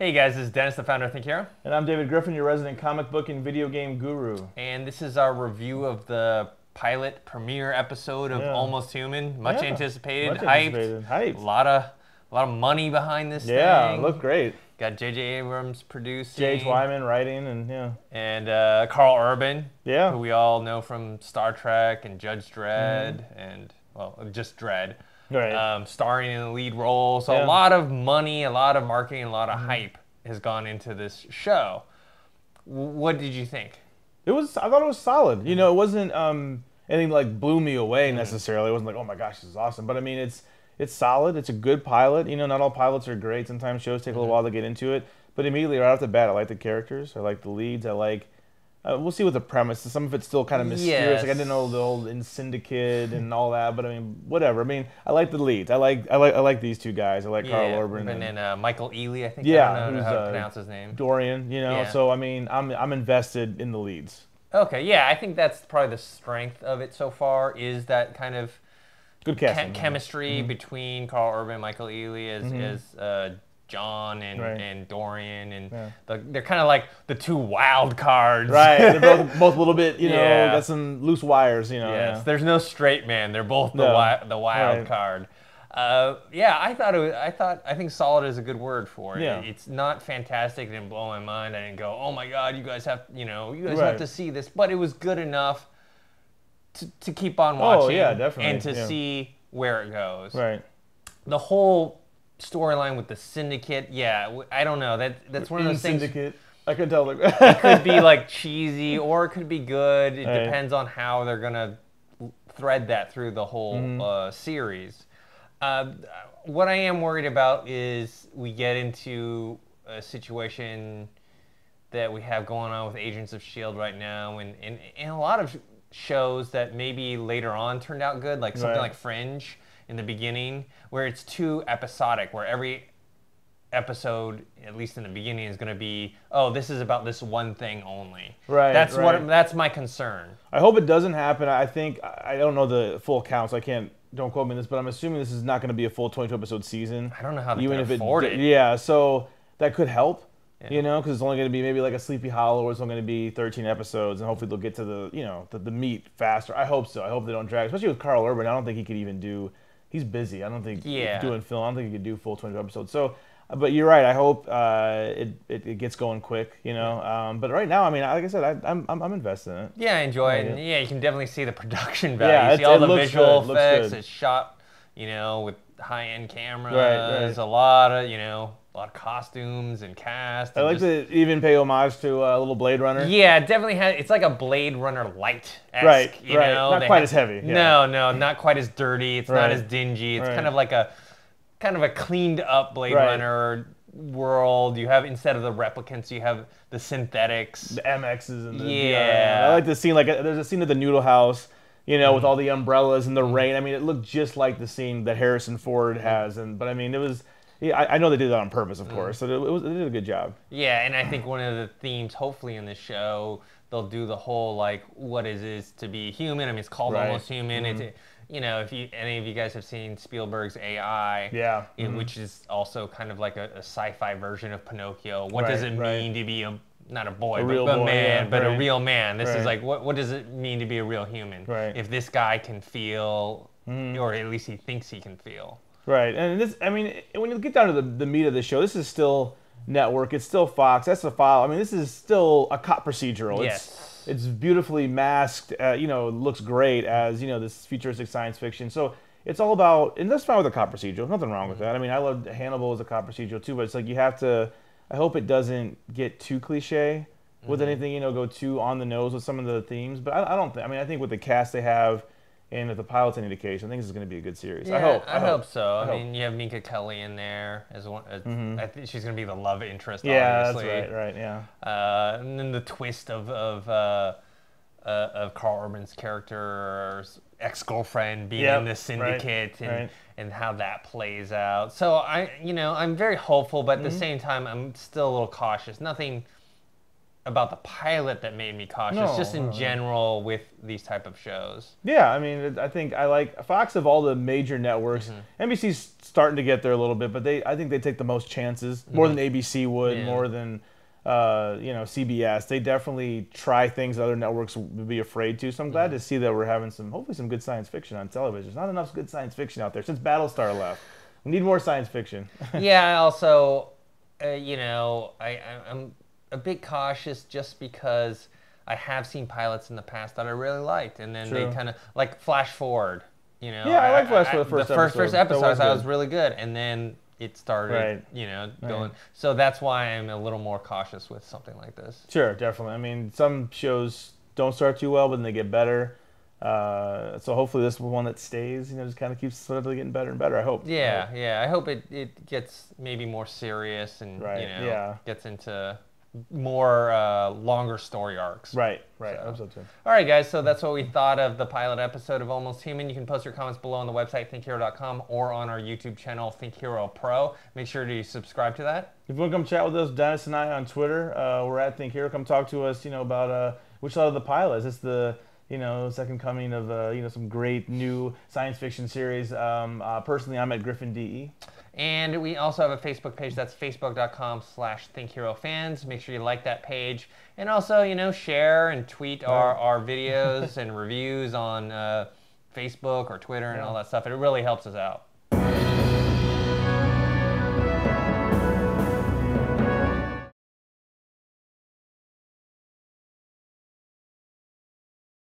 Hey guys, this is Dennis, the founder of Think Hero. And I'm David Griffin, your resident comic book and video game guru. And this is our review of the pilot premiere episode of Almost Human. Much anticipated, hyped. A lot of money behind this thing. Yeah, looked great. Got J.J. Abrams producing. J.H. Wyman writing, and And Carl Urban, Yeah. who we all know from Star Trek and Judge Dredd, and, well, just Dredd. Right. Starring in the lead role. So a Yeah. lot of money, a lot of marketing, a lot of hype has gone into this show. What did you think? I thought it was solid. You know, it wasn't anything like blew me away necessarily. It wasn't like, oh my gosh, this is awesome. But I mean, it's solid. It's a good pilot. You know, not all pilots are great. Sometimes shows take a little while to get into it. But immediately right off the bat, I like the characters. I like the leads. I like. We'll see what the premise. Some of it's still kind of mysterious. Yes. Like I didn't know the old in Syndicate and all that. But I mean, whatever. I mean, I like the leads. I like these two guys. I like Carl Urban and then Michael Ealy, I think. Yeah, I don't know who's, how to pronounce his name. Dorian. You know, Yeah. so I mean, I'm invested in the leads. Okay, yeah, I think that's probably the strength of it so far is that kind of Good casting. chemistry between Carl Urban and Michael Ealy as John and Dorian, and they're kind of like the two wild cards. Right, they're both a little bit, Yeah. got some loose wires, Yes, Yeah. there's no straight man. They're both the wild Right. card. I think solid is a good word for it. Yeah. It's not fantastic. It didn't blow my mind. I didn't go, oh my God, you guys have have Right. to see this. But it was good enough to keep on watching. Oh, yeah, definitely, And to yeah. see where it goes. Right. The whole storyline with the Syndicate, I don't know. That's one of those things. Syndicate. I could tell. It could be like cheesy or it could be good. It Right. depends on how they're gonna thread that through the whole series. What I am worried about is we get into a situation that we have going on with Agents of S.H.I.E.L.D. right now, and a lot of shows that maybe later on turned out good, like something Right. like Fringe in the beginning, where it's too episodic, where every episode, at least in the beginning, is going to be, oh, this is about this one thing only. Right, That's right. that's my concern. I hope it doesn't happen. I think I don't know the full count, so don't quote me on this, but I'm assuming this is not going to be a full 22 episode season. I don't know how they can afford it. Yeah, so that could help. Because it's only going to be maybe like a Sleepy Hollow, where it's only going to be 13 episodes, and hopefully they'll get to the meat faster. I hope so. I hope they don't drag, especially with Carl Urban. I don't think he could even do. He's busy. I don't think doing film. I don't think he could do full 22 episodes. So, but you're right. I hope it gets going quick. But right now, I mean, like I said, I'm invested in it. Yeah, I enjoy it. And you can definitely see the production value. Yeah, you see all the looks visual good. Looks effects. good. It's shot, with high-end cameras. Right. A lot of costumes and cast. I like to even pay homage to a little Blade Runner. Yeah, it definitely has. It's like a Blade Runner light-esque. Right. Not quite as heavy. Yeah. No, not quite as dirty. It's not as dingy. It's kind of like a cleaned up Blade Runner world. You have, instead of the replicants, you have the synthetics, the MXs and the Yeah. I like the scene. There's a scene at the Noodle House, with all the umbrellas and the rain. I mean, it looked just like the scene that Harrison Ford has. But I mean, it was. Yeah, I know they did that on purpose, of course. So they did a good job. Yeah, and I think one of the themes, hopefully, in this show, they'll do the whole what it is to be human. I mean, it's called Almost Human. It's if any of you guys have seen Spielberg's AI, which is also kind of like a sci-fi version of Pinocchio. What does it mean to be not a boy, but a man, but a real man? This is like, what does it mean to be a real human? Right. If this guy can feel, or at least he thinks he can feel. Right, and this, I mean, when you get down to the meat of the show, this is still network. It's still Fox. That's the file. I mean, this is still a cop procedural. Yes. It's beautifully masked. Looks great as this futuristic science fiction. So it's all about, and that's fine with a cop procedural. Nothing wrong with that. I mean, I love Hannibal as a cop procedural too, but it's like you have to. I hope it doesn't get too cliche with anything. Go too on the nose with some of the themes. But I don't think. I mean, I think with the cast they have. And if the pilot's an indication, I think this is going to be a good series. Yeah, I hope so. I mean, you have Minka Kelly in there as one. I think she's going to be the love interest. Yeah, obviously. that's right. Yeah. And then the twist of Carl Urban's character's ex-girlfriend being in the syndicate and how that plays out. So I'm very hopeful, but at the same time, I'm still a little cautious. Nothing about the pilot that made me cautious. No, just in general with these type of shows. Yeah, I mean, I think I like Fox of all the major networks. NBC's starting to get there a little bit, but I think they take the most chances, more than ABC would, more than CBS. They definitely try things other networks would be afraid to. So I'm glad to see that we're having hopefully some good science fiction on television. There's not enough good science fiction out there since Battlestar left. We need more science fiction. Yeah, I also, I'm a bit cautious just because I have seen pilots in the past that I really liked, and then they kind of like Flash Forward. Yeah, I like Flash Forward. The first episode I thought was really good, and then it started, going. Right. So that's why I'm a little more cautious with something like this. Sure, definitely. I mean, some shows don't start too well, but then they get better. So hopefully this one that stays, just kind of keeps slowly getting better and better. I hope. Yeah. I hope it gets maybe more serious and gets into more longer story arcs. Right. I hope so too. All right, guys. So that's what we thought of the pilot episode of Almost Human. You can post your comments below on the website thinkhero.com or on our YouTube channel Think Hero Pro. Make sure to subscribe to that. If you want to come chat with us, Dennis and I on Twitter, we're at Think Hero. Come talk to us. About which side of the pilot is this the second coming of some great new science fiction series. Personally, I'm at Griffin DE. And we also have a Facebook page. That's facebook.com/ThinkHeroFans. Make sure you like that page. And also, share and tweet our videos and reviews on Facebook or Twitter and all that stuff. It really helps us out.